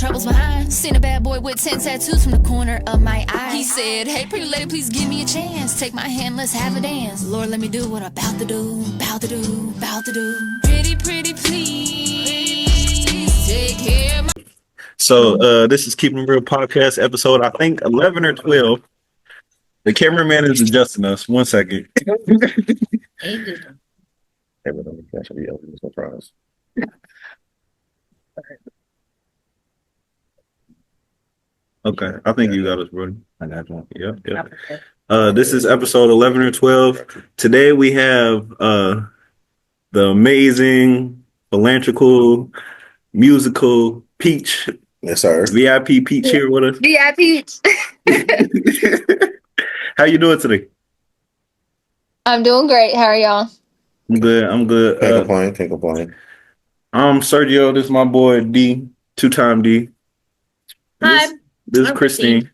troubles behind. Seen a bad boy with 10 tattoos from the corner of my eye. He said, hey, pretty lady, please give me a chance. Take my hand, let's have a dance. Lord, let me do what I'm about to do, about to do, about to do. Pretty, pretty, please take care of my... So this is Keeping It Real podcast episode, I think 11 or 12. The cameraman is adjusting us. 1 second. Okay, I think you got us, brother. I got you. Yep. This is episode 11 or 12. Today we have the amazing, philanthropical, musical Peach. Yes, sir. VIP Peach here with us. VIP. How you doing today? I'm doing great. How are y'all? I'm good. Can't complain. I'm Sergio. This is my boy D, two-time D. Hi. This is I'm Christine.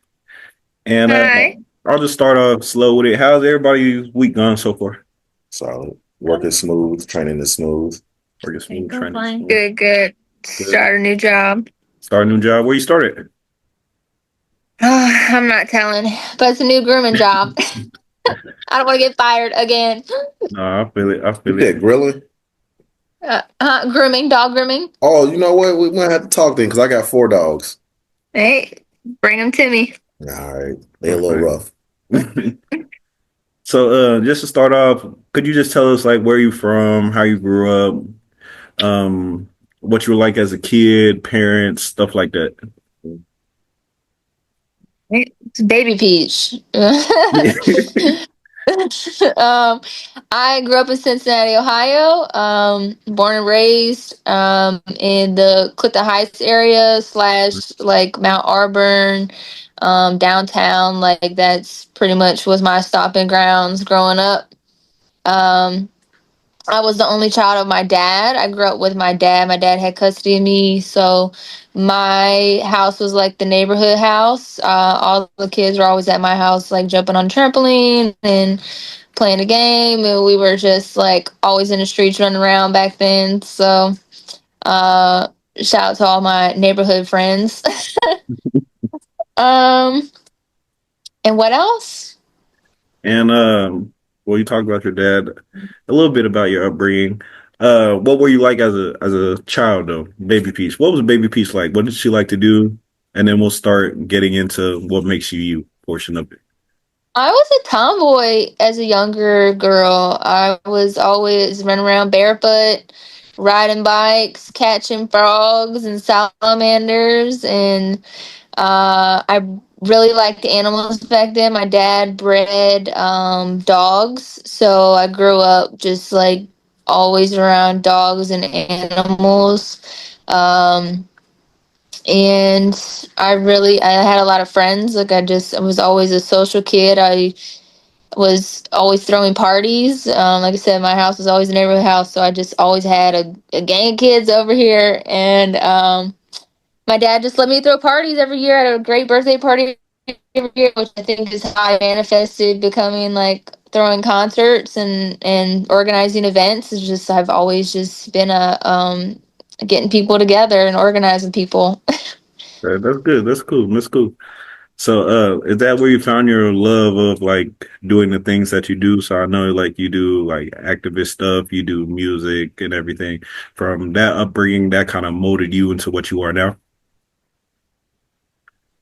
And Hi. I'll just start off slow with it. How's everybody's week gone so far? Solid. Work is smooth. Training is smooth. Working smooth, training. Good. Start a new job. Start a new job. Where you started? I'm not telling, but it's a new grooming job. I don't want to get fired again. No, I feel it. You said grilling? Grooming, dog grooming. Oh, you know what? We might have to talk then because I got 4 dogs. Hey, bring them to me. All right. They're a little rough. So just to start off, could you just tell us like where you from, how you grew up, what you were like as a kid, parents, stuff like that? It's Baby Peach. I grew up in Cincinnati, Ohio. Born and raised in the Clifton Heights area / like Mount Auburn, downtown. Like that's pretty much was my stomping grounds growing up. I was the only child of my dad. I grew up with my dad. My dad had custody of me, so my house was like the neighborhood house. All the kids were always at my house, like jumping on trampoline and playing a game, and we were just like always in the streets running around back then. So, shout out to all my neighborhood friends. And what else? And well, you talked about your dad, a little bit about your upbringing. What were you like as a child though, Baby Peach? What was Baby Peach like? What did she like to do? And then we'll start getting into what makes you portion of it. I was a tomboy as a younger girl. I was always running around barefoot, riding bikes, catching frogs and salamanders, and I really liked animals back then. My dad bred dogs, so I grew up just like always around dogs and animals. And I had a lot of friends. Like I was always a social kid. I was always throwing parties. Like I said, my house was always a neighborhood house, so I just always had a gang of kids over here. And my dad just let me throw parties every year. I had a great birthday party every year, which I think is how I manifested becoming like throwing concerts and organizing events. It's just I've always just been getting people together and organizing people. That's good. That's cool. So, is that where you found your love of like doing the things that you do? So I know like you do like activist stuff, you do music and everything. From that upbringing, that kind of molded you into what you are now.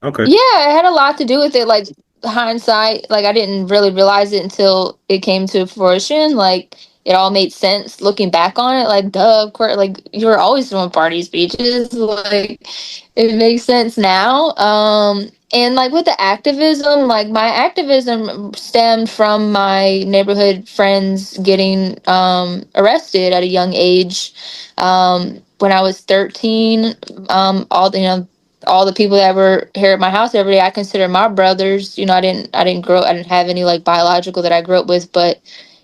Okay. Yeah, it had a lot to do with it. Like hindsight, like I didn't really realize it until it came to fruition. Like it all made sense looking back on it. Like, duh, of course, like you were always doing party speeches. Like it makes sense now. And like with the activism, like my activism stemmed from my neighborhood friends getting arrested at a young age. When I was 13, all the people that were here at my house every day, I consider my brothers. I didn't have any like biological that I grew up with, but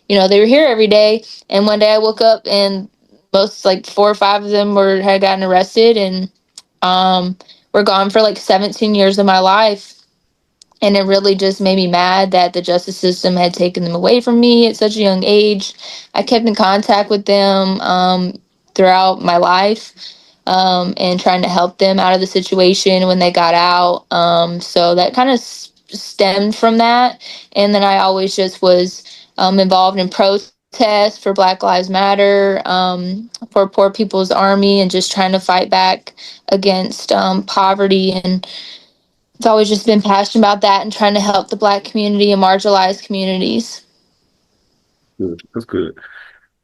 they were here every day. And one day I woke up and most like 4 or 5 of them had gotten arrested and were gone for like 17 years of my life. And it really just made me mad that the justice system had taken them away from me at such a young age. I kept in contact with them throughout my life. and trying to help them out of the situation when they got out. So that kind of stemmed from that. And then I always just was involved in protests for Black Lives Matter, for Poor People's Army, and just trying to fight back against poverty. And it's always just been passionate about that and trying to help the Black community and marginalized communities. Good. That's good.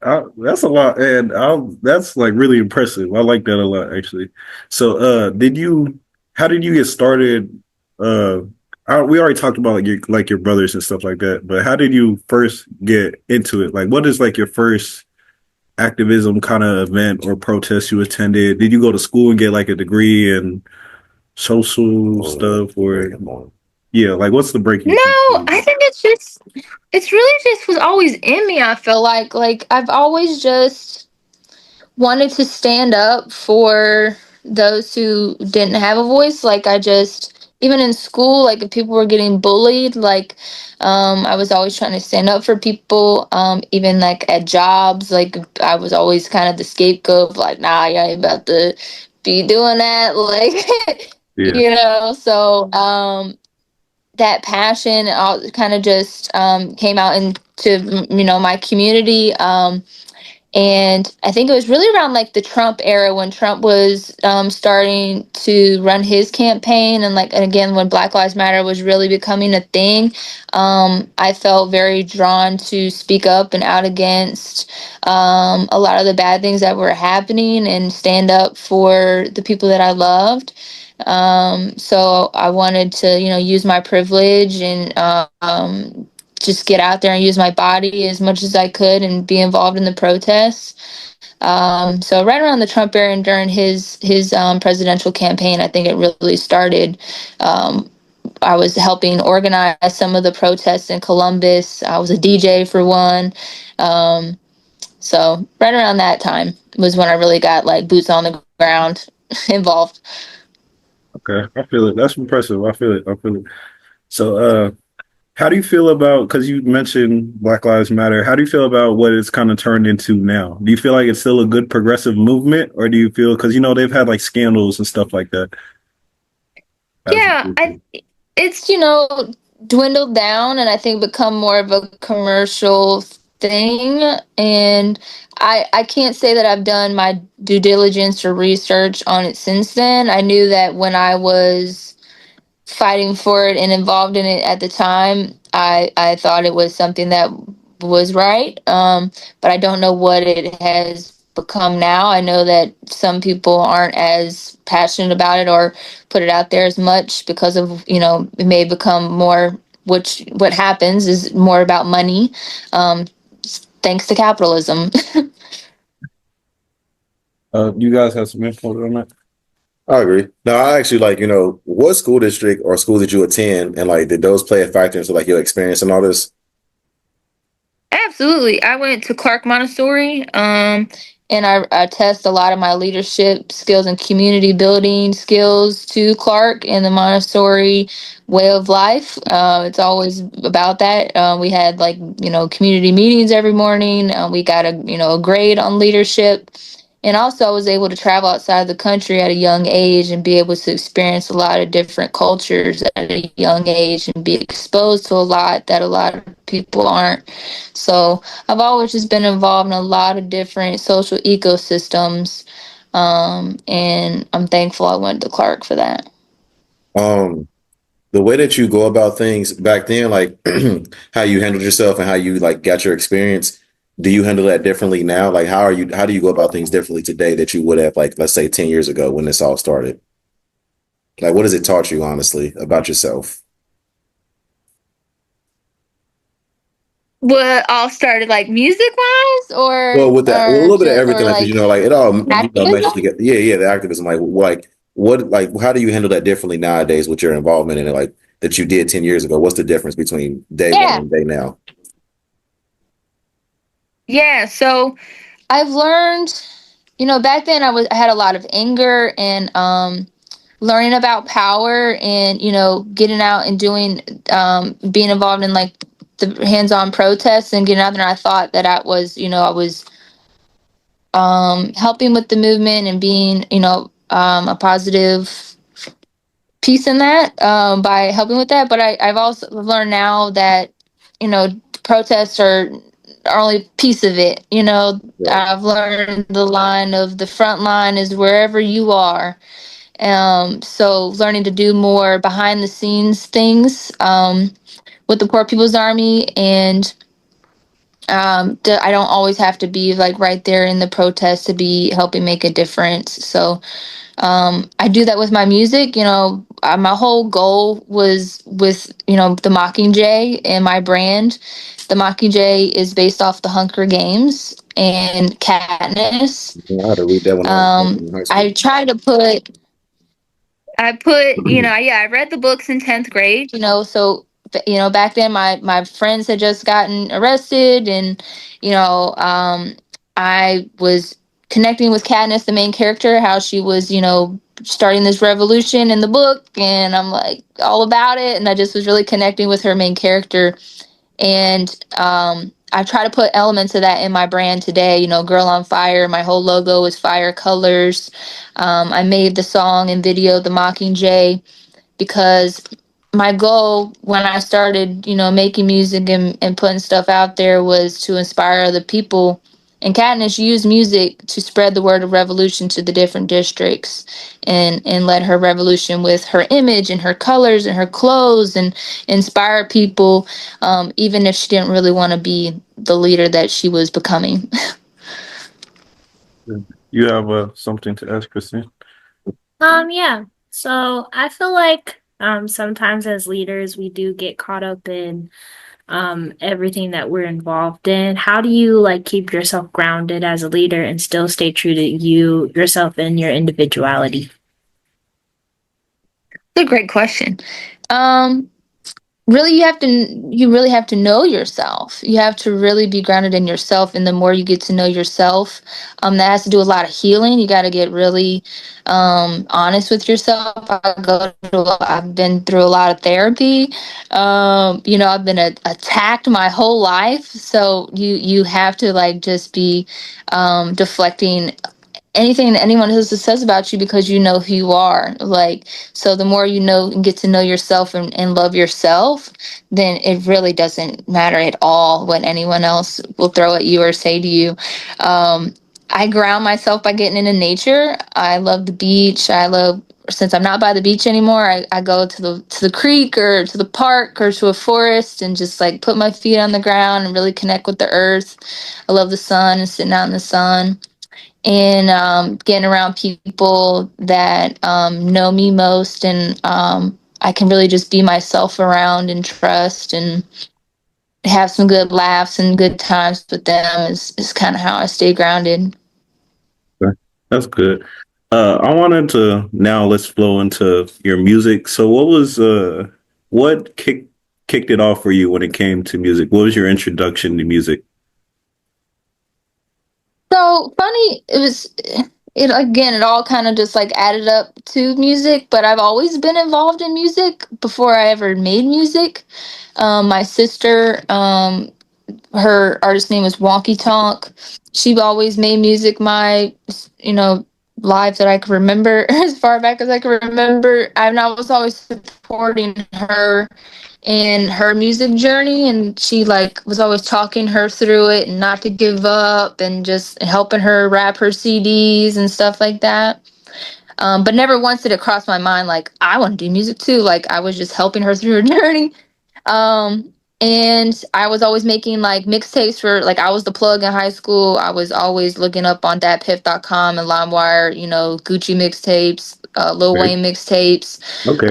That's a lot, and that's like really impressive. I like that a lot, actually. So, how did you get started? Uh, we already talked about like your brothers and stuff like that, but how did you first get into it? Like, what is like your first activism kind of event or protest you attended? Did you go to school and get like a degree in social stuff, or yeah, like what's the breaking No, point? I think it's really just was always in me. I feel like I've always just wanted to stand up for those who didn't have a voice. Like I just, even in school, like if people were getting bullied, like I was always trying to stand up for people. Even like at jobs, like I was always kind of the scapegoat of like, nah, you ain't about to be doing that. Like, Yeah, so that passion kind of just came out into my community. And I think it was really around like the Trump era when Trump was starting to run his campaign, and again when Black Lives Matter was really becoming a thing. I felt very drawn to speak up and out against a lot of the bad things that were happening and stand up for the people that I loved. So I wanted to, use my privilege and just get out there and use my body as much as I could and be involved in the protests. So right around the Trump era and during his presidential campaign, I think it really started. I was helping organize some of the protests in Columbus. I was a DJ for one. So right around that time was when I really got like boots on the ground involved. okay, I feel it. That's impressive. I feel it. I feel it. So, how do you feel about, because you mentioned Black Lives Matter, how do you feel about what it's kind of turned into now? Do you feel like it's still a good progressive movement, or do you feel, because they've had like scandals and stuff like that? Yeah, it's dwindled down and I think become more of a commercial thing. And I can't say that I've done my due diligence or research on it since then. I knew that when I was fighting for it and involved in it at the time, I thought it was something that was right. But I don't know what it has become now. I know that some people aren't as passionate about it or put it out there as much because of, it may become more, which what happens is more about money, thanks to capitalism. You guys have some info on that? I agree. No, I actually like, what school district or school did you attend, and like did those play a factor into like your experience and all this? Absolutely. I went to Clark Montessori, and I test a lot of my leadership skills and community building skills to Clark and the Montessori way of life. It's always about that. We had like, community meetings every morning. We got a grade on leadership. And also, I was able to travel outside the country at a young age and be able to experience a lot of different cultures at a young age and be exposed to a lot that a lot of people aren't. So I've always just been involved in a lot of different social ecosystems, and I'm thankful I went to Clark for that. Um, the way that you go about things back then, like how you handled yourself and how you like got your experience, do you handle that differently now? Like how do you go about things differently today that you would have like, let's say 10 years ago when this all started? Like what has it taught you honestly about yourself? What all started like music wise Well, with that, well, a little bit of just or everything, like, 'cause, like like it all, meshes activism? together. Yeah, yeah, the activism, like, how do you handle that differently nowadays with your involvement in it, like that you did 10 years ago? What's the difference between day one Yeah. and day now? Yeah. So I've learned, back then I had a lot of anger and learning about power and getting out and doing being involved in like the hands-on protests and getting out there. And I thought that I was helping with the movement and being, a positive piece in that, by helping with that. But I've also learned now that, protests are only a piece of it. Right. I've learned the line of the front line is wherever you are. So learning to do more behind the scenes things, with the Poor People's Army, and I don't always have to be like right there in the protest to be helping make a difference. So I do that with my music. My whole goal was with, the Mockingjay and my brand. The Mockingjay is based off the Hunger Games and Katniss. I had to read that when I was in high school. I try to put I put, yeah, I read the books in 10th grade, so, back then my friends had just gotten arrested, and, I was connecting with Katniss, the main character, how she was, starting this revolution in the book, and I'm like all about it. And I just was really connecting with her main character. And I try to put elements of that in my brand today. Girl on Fire. My whole logo is fire colors. I made the song and video The Mockingjay because my goal when I started, making music and putting stuff out there was to inspire other people. And Katniss used music to spread the word of revolution to the different districts, and led her revolution with her image and her colors and her clothes, and inspire people, even if she didn't really want to be the leader that she was becoming. You have something to ask, Christine? Yeah. So I feel like sometimes as leaders we do get caught up in everything that we're involved in. How do you like keep yourself grounded as a leader and still stay true to yourself and your individuality? It's a great question. Um, really, you really have to know yourself. You have to really be grounded in yourself, and the more you get to know yourself, that has to do a lot of healing. You got to get really honest with yourself. I've been through a lot of therapy. I've been attacked my whole life, so you have to like just be deflecting anything that anyone else says about you, because you know who you are. Like, so the more you know and get to know yourself, and love yourself, then it really doesn't matter at all what anyone else will throw at you or say to you. I ground myself by getting into nature. I love the beach. Since I'm not by the beach anymore, I go to the creek or to the park or to a forest, and just like put my feet on the ground and really connect with the earth. I love the sun and sitting out in the sun, and getting around people that know me most, and I can really just be myself around and trust, and have some good laughs and good times with them is kind of how I stay grounded. Okay. That's good. I wanted to now let's flow into your music. So what kicked it off for you when it came to music? What was your introduction to music? So funny, it all kind of just like added up to music, but I've always been involved in music before I ever made music. My sister, her artist name was Wonky Tonk. She always made music my, you know, life that I can remember as far back as I can remember. And I was always supporting her in her music journey, and she like was always talking her through it and not to give up, and just helping her rap her CDs and stuff like that. But never once did it cross my mind like I want to do music too. Like I was just helping her through her journey. um, and I was always making like mixtapes for, like, I was the plug in high school. I was always looking up on datpiff.com and LimeWire, Gucci mixtapes, Lil Okay. Wayne mixtapes. Okay.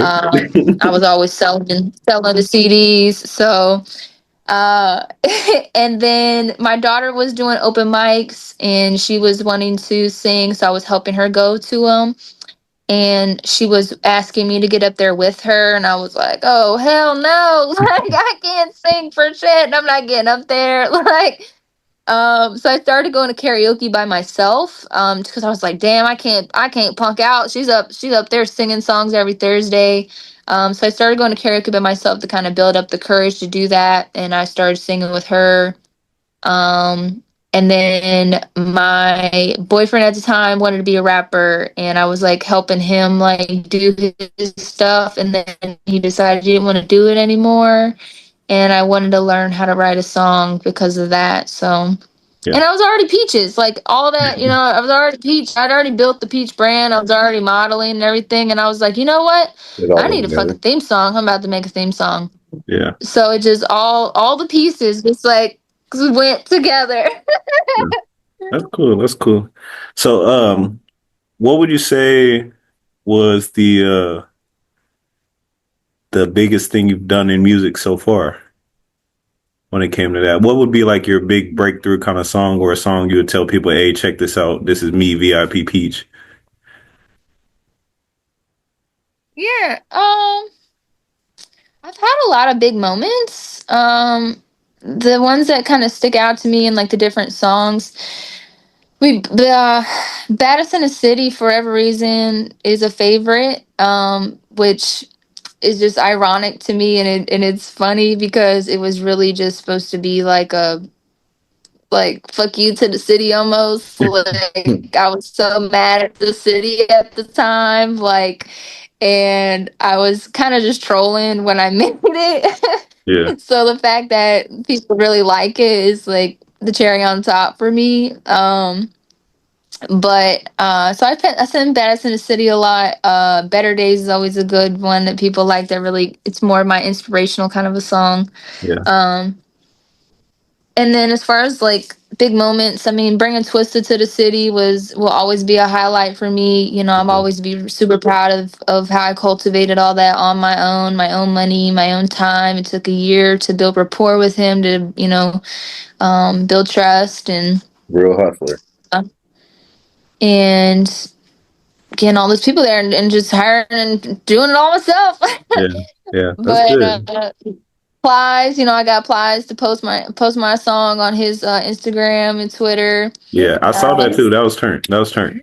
I was always selling the CDs. So, uh, and then my daughter was doing open mics and she was wanting to sing. So I was helping her go to them, and she was asking me to get up there with her, and I was like, oh hell no. Like I can't sing for shit, I'm not getting up there. Like, so I started going to karaoke by myself, because I was like, damn, I can't punk out. She's up there singing songs every Thursday. So I started going to karaoke by myself to kind of build up the courage to do that, and I started singing with her. um And then my boyfriend at the time wanted to be a rapper, and I was like helping him like do his stuff, and then he decided he didn't want to do it anymore, and I wanted to learn how to write a song because of that. So, Yeah. and I was already Peaches, like all that, I was already Peach. I'd already built the Peach brand. I was already modeling and everything, and I was like, you know what? It all I went need a together. fucking theme song. I'm about to make a theme song. Yeah. So it just all the pieces just like went together. Yeah. That's cool. That's cool. So, what would you say was the biggest thing you've done in music so far when it came to that? What would be like your big breakthrough kind of song or a song you would tell people, hey, check this out. This is me, VIP Peach. Yeah. I've had a lot of big moments. The ones that kind of stick out to me in like the different songs. Baddest in the City for whatever reason is a favorite. Which is just ironic to me, and it's funny because it was really just supposed to be like a like fuck you to the city almost. Like I was so mad at the city at the time, like, and I was kind of just trolling when I made Yeah. it. So the fact that people really like it is like the cherry on top for me. But so I sing Baddest in the City a lot. Better Days is always a good one that people like. That really, it's more my inspirational kind of a song. Yeah. Um, and then as far as like big moments, I mean, bringing Twisted to the city will always be a highlight for me. I'm always be super proud of how I cultivated all that on my own money, my own time. It took a year to build rapport with him to build trust Real hustler. uh, and getting all those people there and just hiring and doing it all myself. Yeah. Yeah. That's But good. Plies, I got Plies to post my song on his Instagram and Twitter. Yeah. I saw that Um, too. That was turned. That was turned.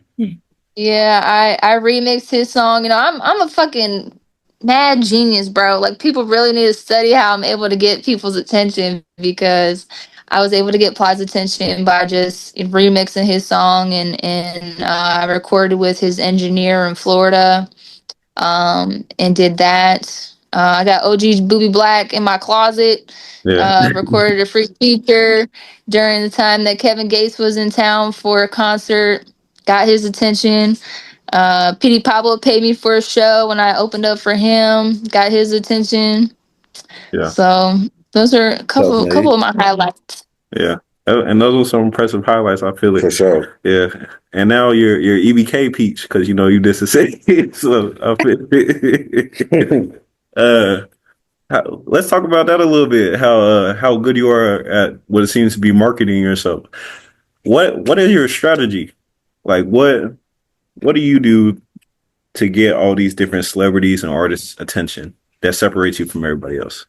yeah, I remixed his song. I'm a fucking mad genius, bro. Like people really need to study how I'm able to get people's attention because I was able to get Plies' attention by just remixing his song and I recorded with his engineer in Florida. And did that. I got OG's Booby Black in my closet. Yeah. Recorded a free feature during the time that Kevin Gates was in town for a concert. Got his attention. PD Pablo paid me for a show when I opened up for him. Got his attention. Yeah. So those are a couple Self-made. couple of my highlights. Yeah. And those were some impressive highlights. I feel For it. sure. Yeah. And now you're EBK Peach because you did the same. So I feel it. Let's talk about that a little bit. How good you are at what it seems to be marketing yourself. What is your strategy? Like what do you do to get all these different celebrities and artists' attention that separates you from everybody else?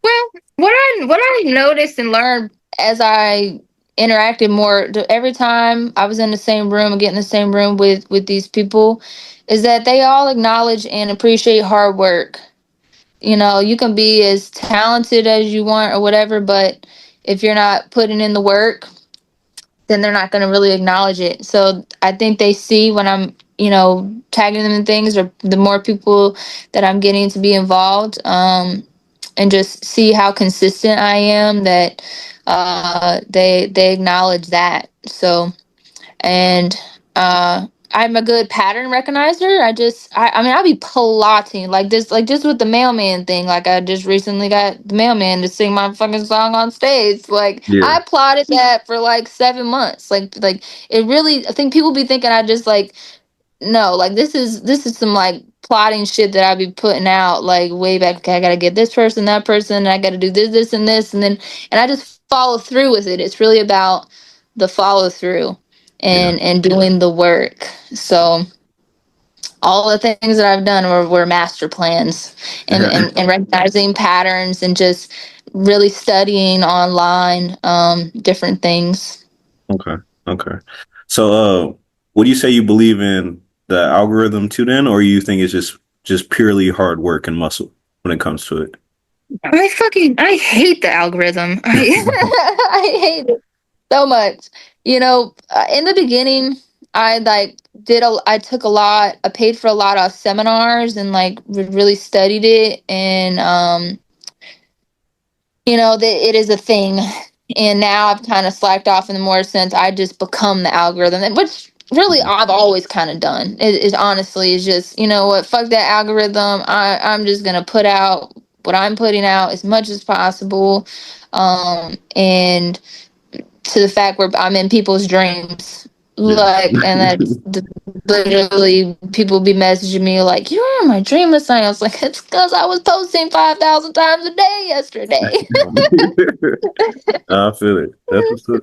Well, what I noticed and learned as I interacted more every time I was in the same room and get in the same room with these people is that they all acknowledge and appreciate hard work. You can be as talented as you want or whatever, but if you're not putting in the work, then they're not going to really acknowledge it. So I think they see when I'm, tagging them in things or the more people that I'm getting to be involved, and just see how consistent I am that they acknowledge that. So and I'm a good pattern recognizer. I mean I'll be plotting like this, like just with the mailman thing. Like I just recently got the mailman to sing my fucking song on stage. Like Yeah. I plotted that for like 7 months. Like it really. I think people be thinking I just like no, like this is some like plotting shit that I be putting out like way back. Okay, I gotta get this person, that person, and I gotta do this, and this, and I just follow through with it. It's really about the follow through Yeah. and doing the work. So all the things that I've done were master plans and recognizing patterns and just really studying online different things. Okay. Okay. So would you say you believe in the algorithm too then, or you think it's just purely hard work and muscle when it comes to it? I hate the algorithm. I hate it so much. In the beginning, I took a lot, I paid for a lot of seminars and like really studied it. And, that it is a thing. And now I've kind of slacked off in the more sense I just become the algorithm, which really I've always kind of done. It honestly is just, you know what, fuck that algorithm. I'm just going to put out what I'm putting out as much as possible. And to the fact where I'm in people's dreams. Yeah. Like, and that's literally people be messaging me like, "You're in my dream last night." I was like, "It's because I was posting 5,000 times a day yesterday." I feel it. That's what's up.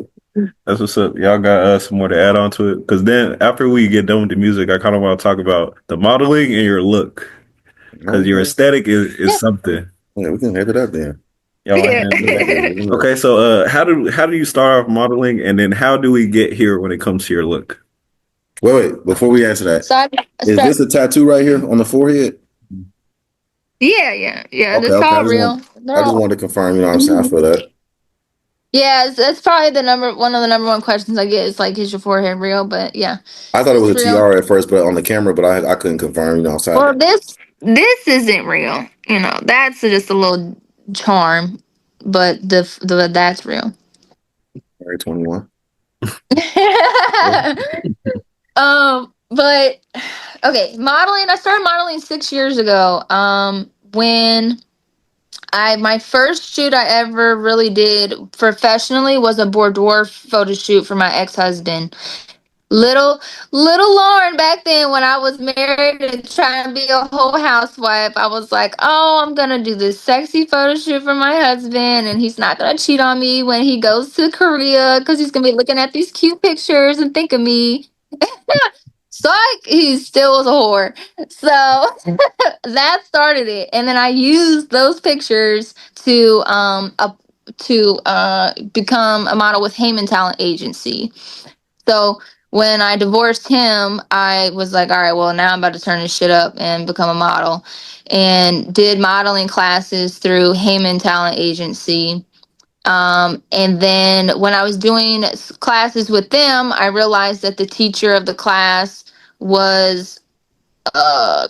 That's what's up. Y'all got some more to add on to it? Because then after we get done with the music, I kind of want to talk about the modeling and your look. Because your Okay. aesthetic is Yeah. something. Yeah, we can head it up then. Y'all want to Yeah. handle Yeah, that? we can do Okay, it. so how do you start off modeling, and then how do we get here when it comes to your look? Wait. Before we answer that, So I is start. this a tattoo right here on the forehead? Yeah. Okay, That's okay. all real. I They're just all. wanted to confirm. You know what I'm saying? I Mhm. feel that. Yeah, that's probably one of the number one questions I get is like, "Is your forehead real?" But yeah, I thought it was it's a real. tiara at first, but on the camera, but I couldn't confirm. You know, so Well, this isn't real. That's just a little charm, but the that's real. I 21. But okay, modeling. I started modeling 6 years ago. When I my first shoot I ever really did professionally was a boudoir photo shoot for my ex-husband. Little little Lauren back then when I was married and trying to be a whole housewife, I was like, "Oh, I'm gonna do this sexy photo shoot for my husband, and he's not gonna cheat on me when he goes to Korea because he's gonna be looking at these cute pictures and think of me." So he still was a whore. So that started it, and then I used those pictures to become a model with Heyman Talent Agency. So when I divorced him, I was like, all right, well, now I'm about to turn this shit up and become a model. And did modeling classes through Heyman Talent Agency. And then when I was doing classes with them, I realized that the teacher of the class was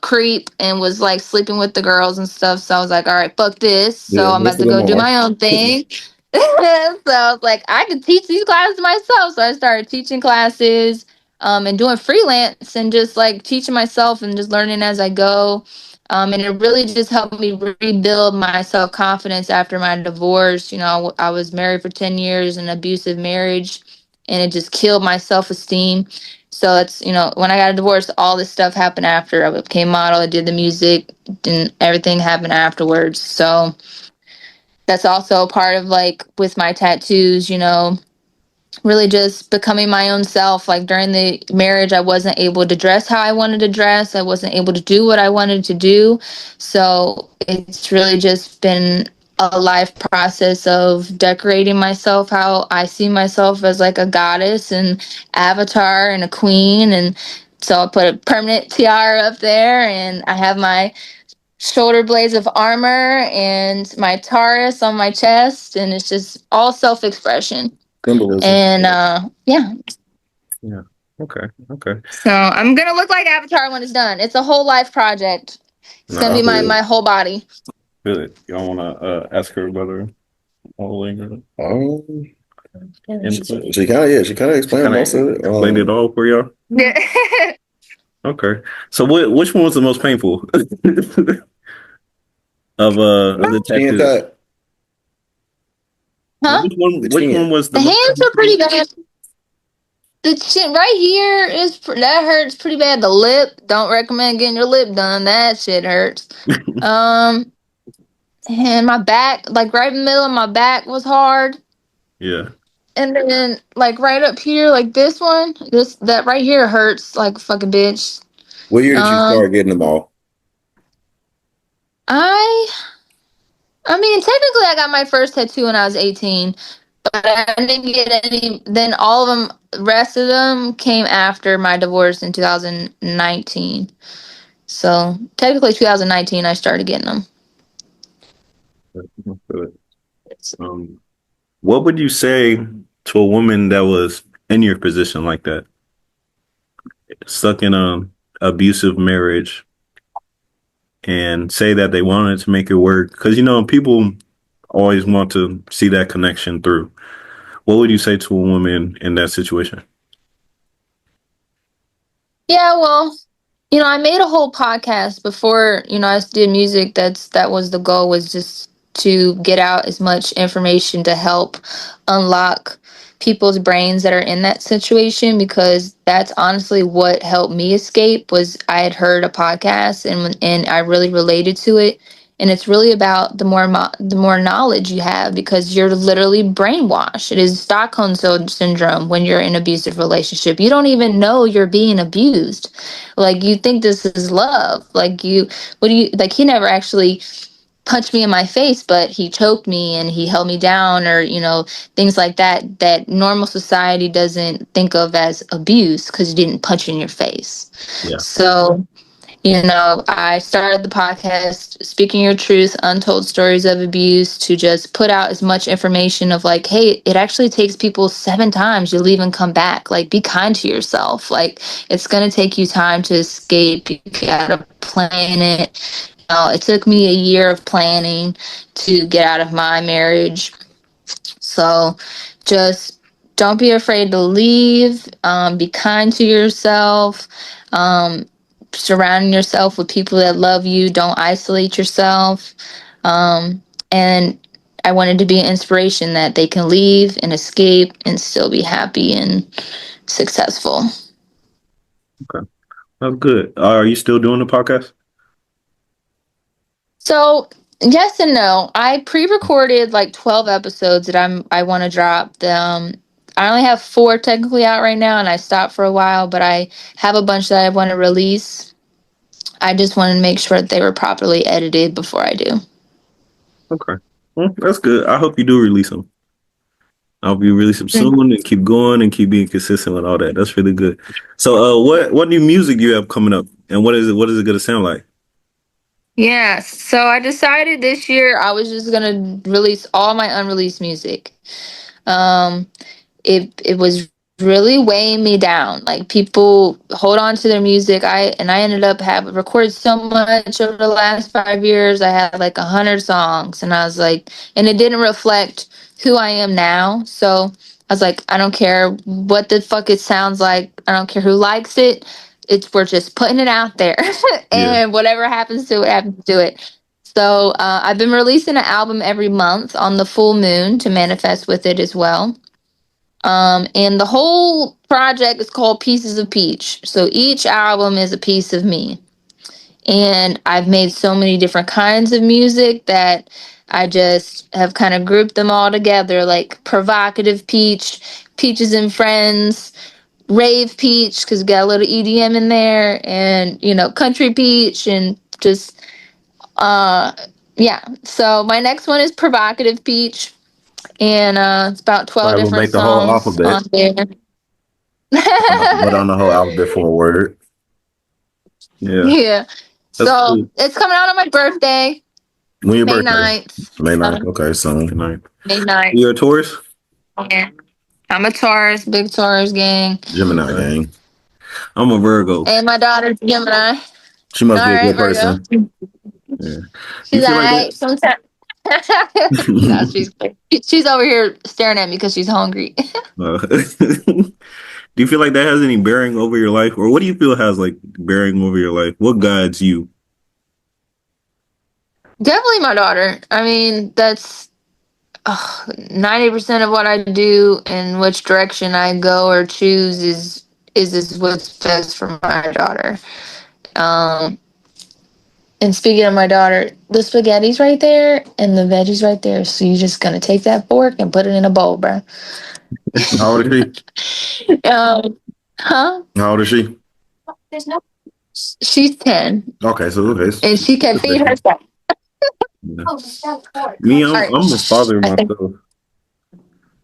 creep and was like sleeping with the girls and stuff. So I was like, all right, fuck this. So Yeah, I'm let's about say to no go do more. my own thing. So I was like, I can teach these classes myself. So I started teaching classes, and doing freelance and just like teaching myself and just learning as I go. And it really just helped me rebuild my self confidence after my divorce. I was married for 10 years, an abusive marriage, and it just killed my self esteem. So it's, when I got a divorce, all this stuff happened after. I became model, I did the music, and everything happened afterwards. So that's also part of like with my tattoos, really just becoming my own self. Like during the marriage, I wasn't able to dress how I wanted to dress. I wasn't able to do what I wanted to do. So it's really just been a life process of decorating myself how I see myself as like a goddess and avatar and a queen. And so I put a permanent tiara up there, and I have my shoulder blades of armor and my Taurus on my chest, and it's just all self-expression. Symbolism. And yeah, Yeah. Okay. Okay. so I'm gonna look like Avatar when it's done. It's a whole life project. It's No, gonna I be my Yeah. my whole body. feel it. Y'all want to ask her about her modeling Um, input? she kind of She explained kind most of of it. explained it all for y'all. Yeah. Okay. So which one was the most painful of the Chin tattoos? tat, Huh? the Which one chin. was the The most hands are painful? pretty bad. The chin right here that hurts pretty bad. The lip, don't recommend getting your lip done. That shit hurts. Um, and my back, like right in the middle of my back, was hard. Yeah. And then like right up here, like this one, that right here hurts like a fucking bitch. What year did you Um, start getting them all? I I mean technically I got my first tattoo when I was 18, but I didn't get any. Then all of them, rest of them came after my divorce in 2019. So technically 2019 I started getting them. Um, what would you say to a woman that was in your position like that, stuck in a abusive marriage, and say that they wanted to make it work? Because people always want to see that connection through. What would you say to a woman in that situation? Yeah, well, I made a whole podcast before, I did music. That was the goal, was just to get out as much information to help unlock people's brains that are in that situation, because that's honestly what helped me escape. Was I had heard a podcast, and I really related to it. And it's really about the more knowledge you have, because you're literally brainwashed. It is Stockholm syndrome when you're in an abusive relationship. You don't even know you're being abused. Like, you think this is love. Like, he never actually punched me in my face, but he choked me and he held me down, or things like that, that normal society doesn't think of as abuse, because he didn't punch you in your face. Yeah. So, I started the podcast, Speaking Your Truth, Untold Stories of Abuse, to just put out as much information of, like, hey, it actually takes people 7 times. You'll even come back. Like, be kind to yourself. Like, it's going to take you time to escape. You got to plan it. It took me a year of planning to get out of my marriage. So just don't be afraid to leave. Be kind to yourself. Surrounding yourself with people that love you. Don't isolate yourself. And I wanted to be an inspiration that they can leave and escape and still be happy and successful. Okay. That's good. Are you still doing the podcast? So yes and no. I pre-recorded like 12 episodes that I want to drop. I only have 4 technically out right now, and I stopped for a while, but I have a bunch that I want to release. I just wanted to make sure that they were properly edited before I do. Okay. Well, that's good. I hope you do release them. I hope you release them soon and keep going and keep being consistent with all that. That's really good. So, what new music do you have coming up, and what is it? What is it going to sound like? Yeah, so I decided this year I was just gonna release all my unreleased music. Um, it was really weighing me down. Like, people hold on to their music. I ended up having recorded so much over the last 5 years. I had like 100 songs, and I was like, and it didn't reflect who I am now. So I was like, I don't care what the fuck it sounds like. I don't care who likes it. We're just putting it out there, Yeah. and whatever happens to it, happens to it. So I've been releasing an album every month on the full moon to manifest with it as well. And the whole project is called Pieces of Peach. So each album is a piece of me. And I've made so many different kinds of music that I just have kind of grouped them all together, like provocative peach, peaches and friends, rave peach, because we got a little EDM in there, and, country peach, and just, yeah. So my next one is provocative peach, and it's about 12 Right, we'll different make the whole songs alphabet, on there. but on the whole alphabet for a word. Yeah, Yeah. that's So cool. it's coming out on my birthday, When your May birthday? 9th. May 9th. Okay, so Good night. May 9th. You're a Taurus? Yeah. I'm a Taurus, big Taurus gang. Gemini Okay. gang. I'm a Virgo. And my daughter's Gemini. All She must be a right, good Virgo. person. Yeah. You She's feel like alright. Sometimes. No, that? she's over here staring at me because she's hungry. Do you feel like that has any bearing over your life, or what do you feel has like bearing over your life? What guides you? Definitely my daughter. I mean, that's 90% of what I do and which direction I go or choose is what's best for my daughter. Um, and speaking of my daughter, the spaghetti's right there and the veggies right there. So you're just gonna take that fork and put it in a bowl, bro. How old is she? Huh? How old is she? She's 10, Okay, so okay. and she can feed herself. Yeah. Me, I'm a father I think myself. I'm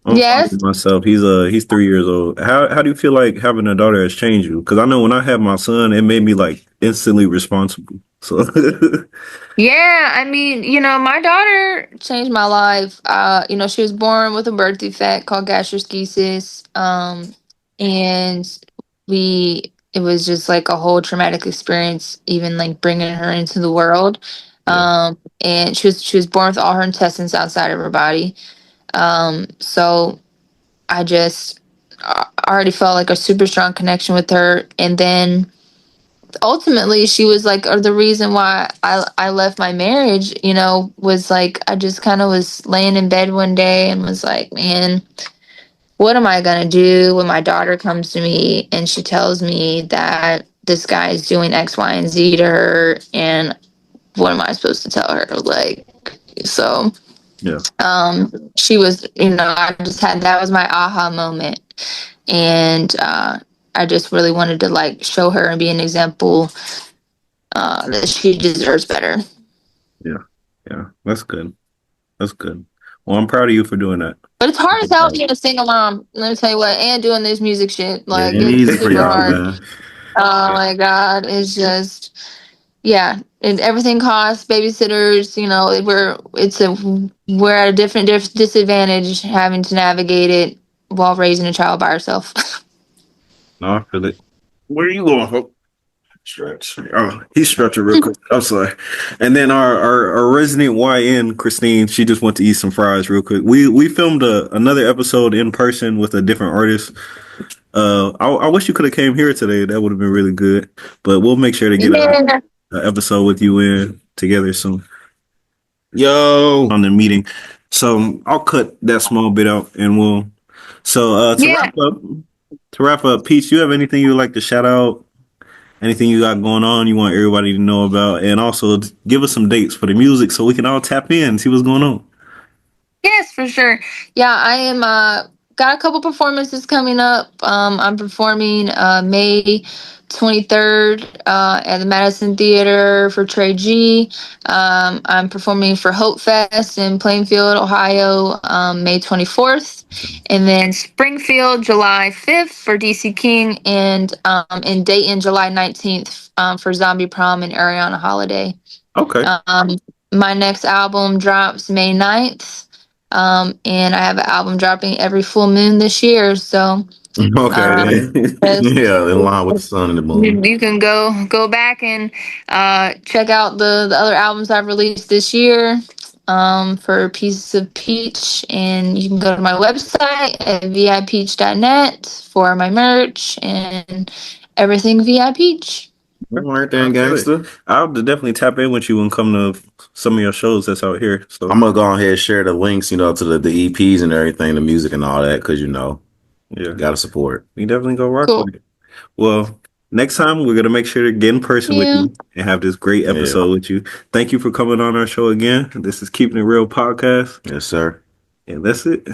a father yes. myself. He's 3 years old. How do you feel like having a daughter has changed you? Because I know when I had my son, it made me like instantly responsible. So Yeah, I mean, my daughter changed my life. She was born with a birth defect called gastroschisis. And it was just like a whole traumatic experience, even like bringing her into the world. Yeah. And she was born with all her intestines outside of her body. So I already felt like a super strong connection with her. And then ultimately she was like, or the reason why I left my marriage, was like, I just kind of was laying in bed one day and was like, man, what am I going to do when my daughter comes to me and she tells me that this guy is doing X, Y, and Z to her? And what am I supposed to tell her? Like, so, yeah, she was, I just had, that was my aha moment. And, I just really wanted to like show her and be an example that she deserves better. yeah, yeah. That's good. That's good. Well, I'm proud of you for doing that. But it's hard as hell being a single mom. Let me tell you what, and doing this music shit. Yeah, Like, it ain't it's easy for super y'all, hard. man. Oh my God. It's just, yeah. And everything costs, babysitters, we're at a different disadvantage having to navigate it while raising a child by herself. No, I feel it. Where are you going, Hope? Stretch. Oh, he's stretching real quick. I'm sorry. And then our resident YN, Christine, she just went to eat some fries real quick. We filmed another episode in person with a different artist. I wish you could have came here today. That would have been really good. But we'll make sure to get Yeah. a episode with you in together soon. Yo, on the meeting. So I'll cut that small bit out and we'll. So Yeah. to wrap up, Peach, you have anything you'd like to shout out? Anything you got going on you want everybody to know about? And also give us some dates for the music so we can all tap in and see what's going on. Yes, for sure. Yeah, I am got a couple performances coming up. I'm performing May 23rd at the Madison Theater for Trey G. I'm performing for Hope Fest in Plainfield, Ohio, May 24th. And then Springfield, July 5th for DC King, and in Dayton, July 19th for Zombie Prom and Ariana Holiday. Okay. My next album drops May 9th. And I have an album dropping every full moon this year. So, Okay. yes, Yeah, in line with the sun and the moon. you can go back and check out the other albums I've released this year for Pieces of Peach. And you can go to my website at vipeach.net for my merch and everything Vi Peach. All right then, gangster. I'll definitely tap in with you and come to some of your shows that's out here. So I'm gonna go ahead and share the links, to the EPs and everything, the music and all that, because yeah, gotta support. we definitely go rock Cool. with it. Well, next time we're gonna make sure to get in person with Yeah. you and have this great episode with you. Thank you for coming on our show again. This is Keeping It Real podcast. Yes, sir. And that's it.